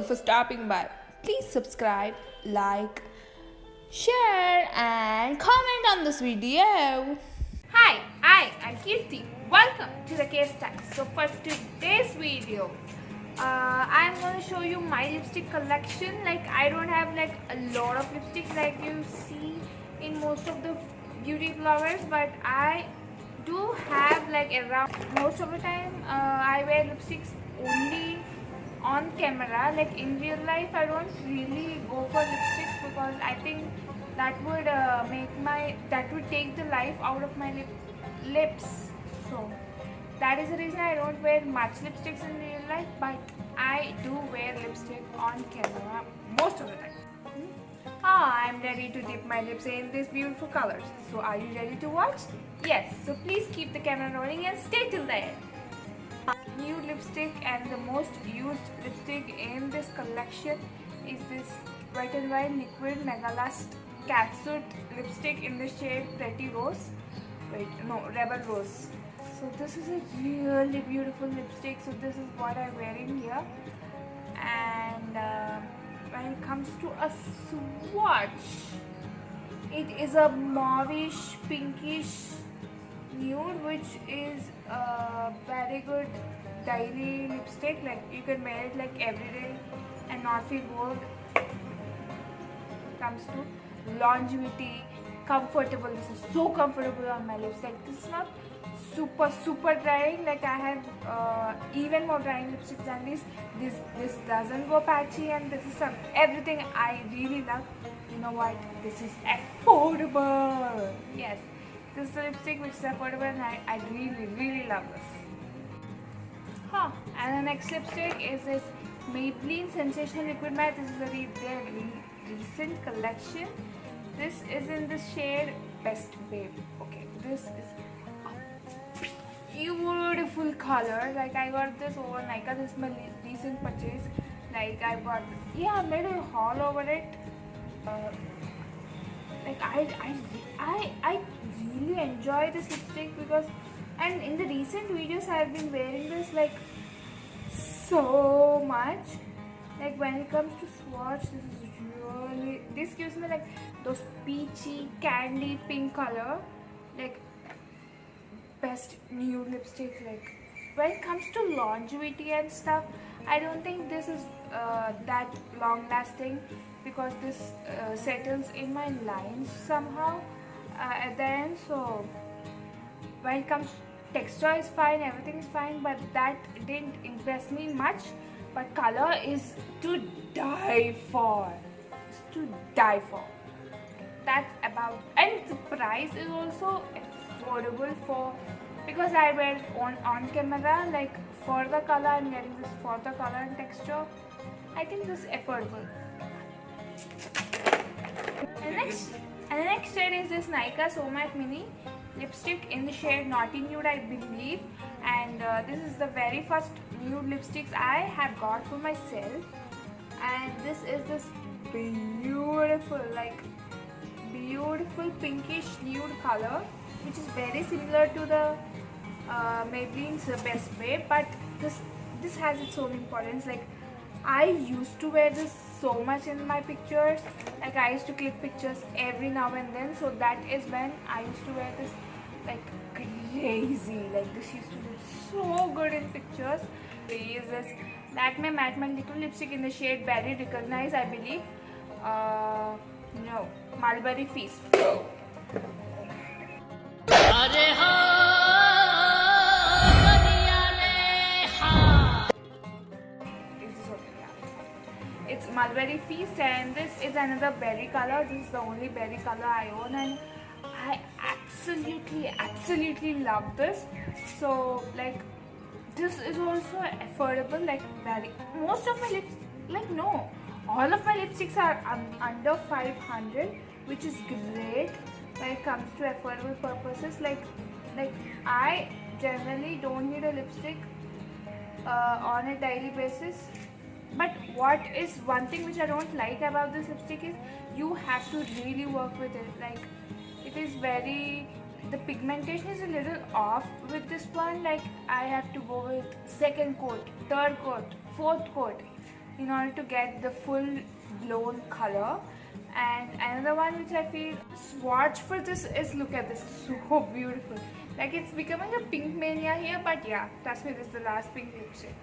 for stopping by. Please subscribe, like, share, and comment on this video. Hi, I am Kirti. Welcome to the Case Tag. So for today's video, I'm going to show you my lipstick collection. Like I don't have like a lot of lipsticks like you see in most of the beauty bloggers, but I do have like around most of the time. I wear lipsticks only on camera. Like in real life, I don't really go for lipsticks because I think that would take the life out of my lips. So that is the reason I don't wear much lipsticks in real life, but I do wear lipstick on camera most of the time. I'm ready to dip my lips in these beautiful colors. So are you ready to watch? Yes, so please keep the camera rolling and stay till the end. Nude lipstick and the most used lipstick in this collection is this Wet n Wild Liquid Megalast Catsuit lipstick in the shade Pretty Rose. Rebel Rose. So this is a really beautiful lipstick. So this is what I'm wearing here. And when it comes to a swatch, it is a mauvish, pinkish nude, which is a very good daily lipstick. Like you can wear it like every day and not feel bored. Comes to longevity, comfortable. This is so comfortable on my lips. Like this is not super drying. Like I have even more drying lipsticks than this. This doesn't go patchy, and this is everything I really love. You know what? This is affordable. Yes, this is a lipstick which is affordable, and I really love this. And the next lipstick is this Maybelline Sensational Liquid Matte. This is their recent collection. This is in the shade Best Babe. Okay, this is a beautiful color. Like I got this over Nykaa. This is my recent purchase. Like I bought this. Yeah, I made a haul over it. Like I really enjoy this lipstick because, and in the recent videos I have been wearing this like so much. Like when it comes to swatch, this gives me like those peachy candy pink color, like best nude lipstick. Like when it comes to longevity and stuff, I don't think this is that long lasting because this settles in my lines somehow at the end. So when it comes to texture is fine, everything is fine, but that didn't impress me much. But color is to die for. It's to die for. That's about, and the price is also affordable for, because I wear it on camera. Like for the color, I'm wearing this for the color and texture. I think this is affordable. And the next shade is this Nykaa So Matte Mini lipstick in the shade Naughty Nude, I believe. And this is the very first nude lipsticks I have got for myself. And this is this beautiful pinkish nude color, which is very similar to the Maybelline's Best Babe, but this has its own importance. Like I used to wear this so much in my pictures. Like I used to click pictures every now and then. So that is when I used to wear this like crazy. Like this used to look so good in pictures. This is this Lakme Matte Matte Liquid Lipstick in the shade Barely Recognize, I believe. No, Mulberry Feast. It's Mulberry Feast, and this is another berry color. This is the only berry color I own, and I absolutely love this. So like this is also affordable. Like most of my all of my lipsticks are under 500, which is great when it comes to affordable purposes. Like I generally don't need a lipstick on a daily basis. But what is one thing which I don't like about this lipstick is you have to really work with it. Like it is the pigmentation is a little off with this one. Like I have to go with second coat, third coat, fourth coat. in order to get the full blown color. And another one which I feel swatch for this is, look at this, so beautiful. Like it's becoming a pink mania here, but yeah, trust me, this is the last pink lipstick.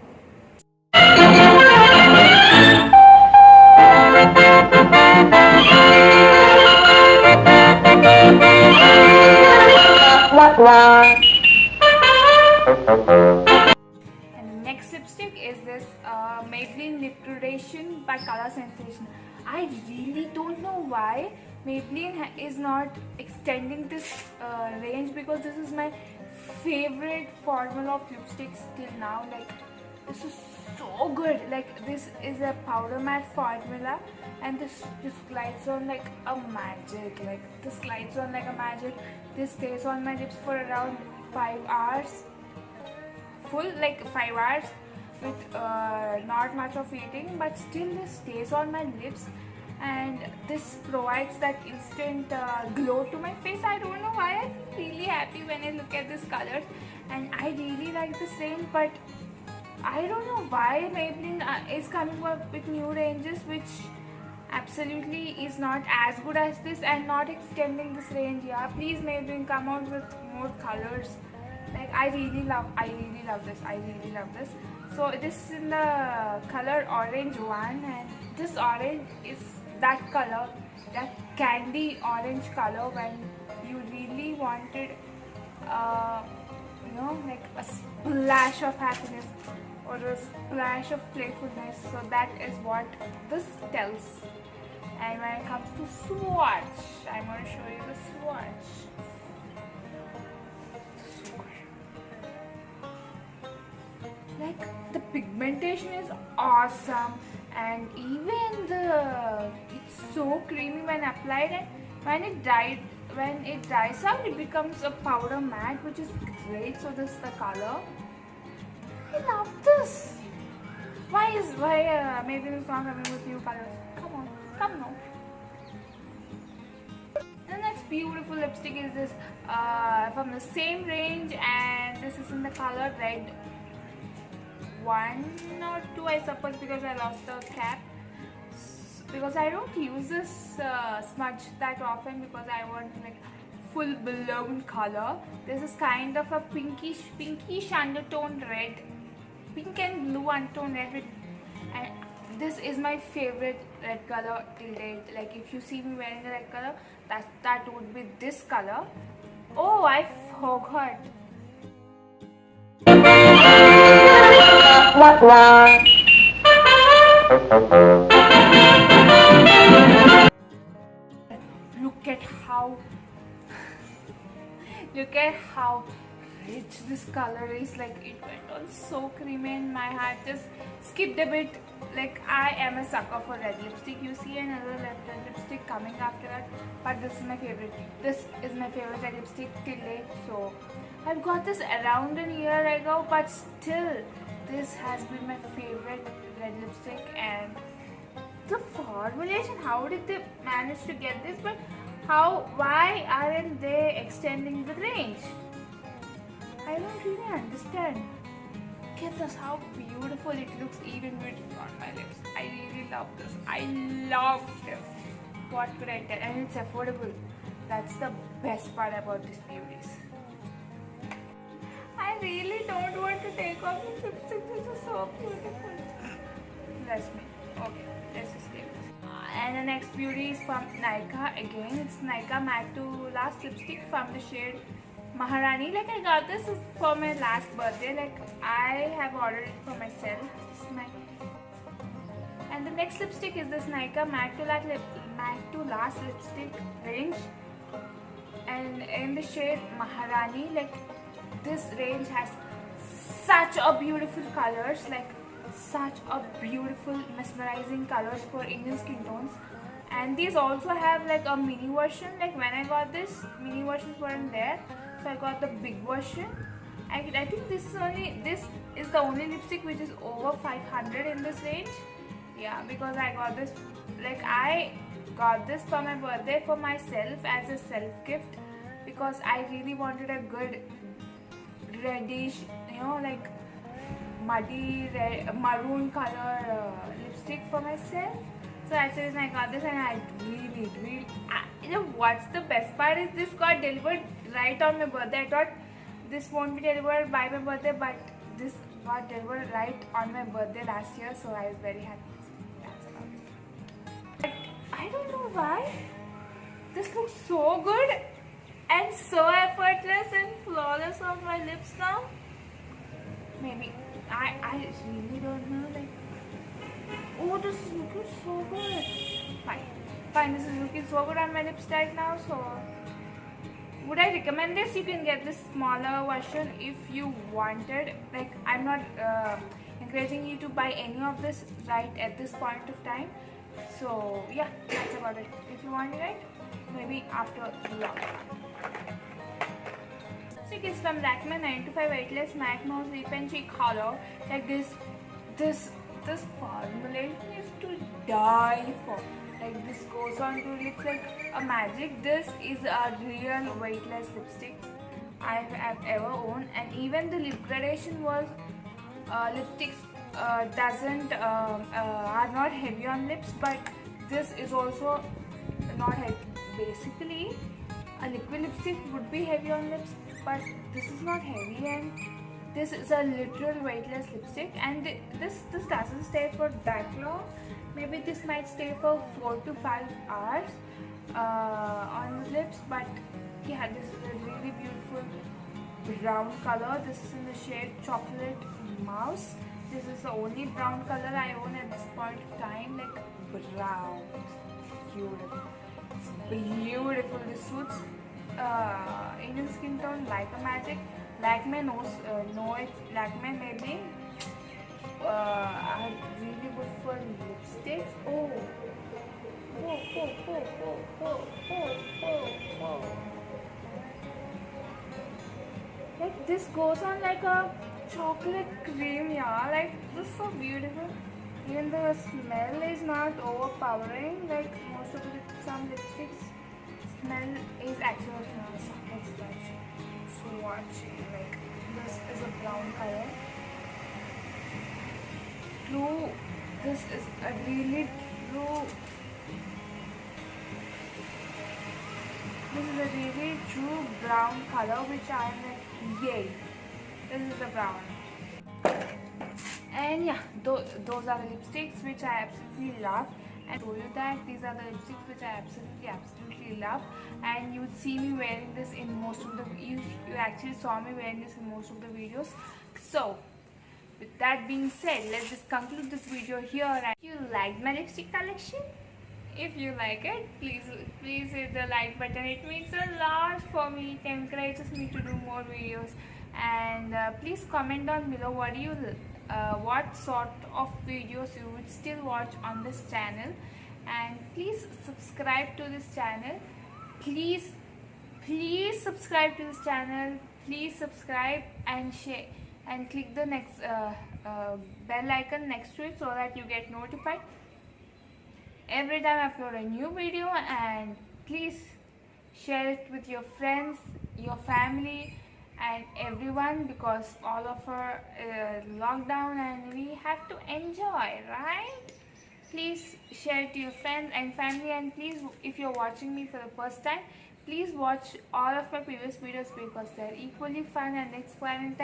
And the next lipstick is this Maybelline Lip Gradation by Color Sensation. I really don't know why Maybelline is not extending this range, because this is my favorite formula of lipsticks till now. Like this is so good. Like this is a powder matte formula, and this glides on like a magic. Like this glides on like a magic. This stays on my lips for around 5 hours. Full, like 5 hours, with not much of eating, but still this stays on my lips, and this provides that instant glow to my face. I don't know why, I feel really happy when I look at these colors, and I really like this range. But I don't know why Maybelline is coming up with new ranges which absolutely is not as good as this, and not extending this range. Yeah, please Maybelline, come out with more colors. Like I really love this. So this is in the color orange one, and this orange is that color, that candy orange color, when you really wanted like a splash of happiness or a splash of playfulness. So that is what this tells. And when it comes to swatch, I'm going to show you the swatch. Like the pigmentation is awesome, and even it's so creamy when applied, and when it dries out, it becomes a powder matte, which is great. So this is the color. I love this. Why maybe it's not coming with new colors? Come now. The next beautiful lipstick is this from the same range, and this is in the color red 1 or 2, I suppose, because I lost the cap. Because I don't use this smudge that often, because I want like full blown color. This is kind of a pinkish undertone red, pink and blue undertone red with, and this is my favorite red color till date. Like if you see me wearing a red color, that would be this color. Oh, I forgot. Look at how rich this color is. Like it went on so creamy, and my heart just skipped a bit. Like I am a sucker for red lipstick. You see another red lipstick coming after that, but this is my favorite. This is my favorite red lipstick till date. So I've got this around a year ago, but still this has been my favorite red lipstick. And the formulation, how did they manage to get this? But why aren't they extending the range? I don't really understand. Look at this, how beautiful it looks, even beautiful on my lips. I really love this. I love this. What could I tell? And it's affordable. That's the best part about these beauties. I really don't want to take off the lipstick. This is so beautiful. Bless me. Okay, let's just leave this. And the next beauty is from Nykaa again. It's Nykaa Matte to Last lipstick from the shade Maharani. Like I got this for my last birthday. Like I have ordered it for myself. This is my. And the next lipstick is this Nykaa Matte to Last lipstick range, and in the shade Maharani. Like this range has such a beautiful colors, like such a beautiful mesmerizing colors for Indian skin tones. And these also have like a mini version. Like when I got this, mini versions weren't there, so I got the big version. I think this is the only lipstick which is over 500 in this range. Yeah, because I got this, like I got this for my birthday for myself as a self gift, because I really wanted a good reddish, like muddy red, maroon color lipstick for myself. So that's the reason I got this, and I really, you know what's the best part is this got delivered right on my birthday. I thought this won't be delivered by my birthday, but this got delivered right on my birthday last year, so I was very happy. That's about it. But I don't know why this looks so good and so effortless and flawless on my lips now. Maybe I really don't know. Like, oh, this is looking so good. Fine, this is looking so good on my lips right now. So, would I recommend this? You can get this smaller version if you wanted. Like, I'm not encouraging you to buy any of this right at this point of time. So, yeah, that's about it. If you want it, right? Maybe after vlog. So it's from Lakme 925 Weightless Matte Nose Lip and Cheek Color. Like this formulation is to die for. Like this goes on to lips like a magic. This is a real weightless lipstick I have ever owned, and even the lip gradation was lipsticks are not heavy on lips, but this is also not heavy. Basically, a liquid lipstick would be heavy on lips, but this is not heavy, and this is a literal weightless lipstick, and this doesn't stay for that long. Maybe this might stay for 4 to 5 hours on the lips, but yeah, this is a really beautiful brown color. This is in the shade Chocolate Mouse. This is the only brown color I own at this point of time. Like brown, it's beautiful. It's beautiful. This suits Indian skin tone like a magic. Lakme knows, Lakme maybe are really good for lipsticks. Oh. Like this goes on like a chocolate cream, yeah. Like this is so beautiful. Even the smell is not overpowering. Like most of some lipsticks smell is actually chocolate sponge. Swatching, like this is a brown color. True, this is a really true. This is a really true brown color, which I am like, yay! This is a brown. And yeah, those are the lipsticks which I absolutely love. And I told you that these are the lipsticks which I absolutely love. And you would see me wearing this in most of the you actually saw me wearing this in most of the videos. So with that being said, let's just conclude this video here. And if you liked my lipstick collection, if you like it, please hit the like button. It means a lot for me. It encourages me to do more videos. And please comment down below what sort of videos you would still watch on this channel, and please subscribe to this channel. Please subscribe to this channel. Please subscribe and share and click the next bell icon next to it so that you get notified every time I upload a new video. And please share it with your friends, your family, and everyone, because all of our lockdown and we have to enjoy, right? Please share it to your friends and family, and please, if you're watching me for the first time, please watch all of my previous videos because they're equally fun and exciting,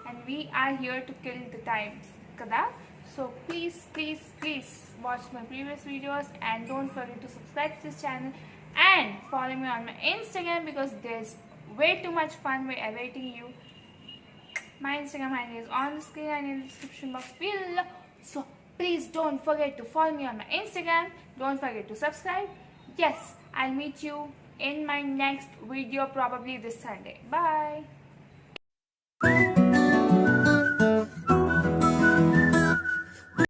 and we are here to kill the times, kada? So please watch my previous videos, and don't forget to subscribe to this channel and follow me on my Instagram because there's way too much fun awaiting you. My Instagram handle is on the screen and in the description box below. So please don't forget to follow me on my Instagram. Don't forget to subscribe. Yes, I'll meet you in my next video probably this Sunday. Bye.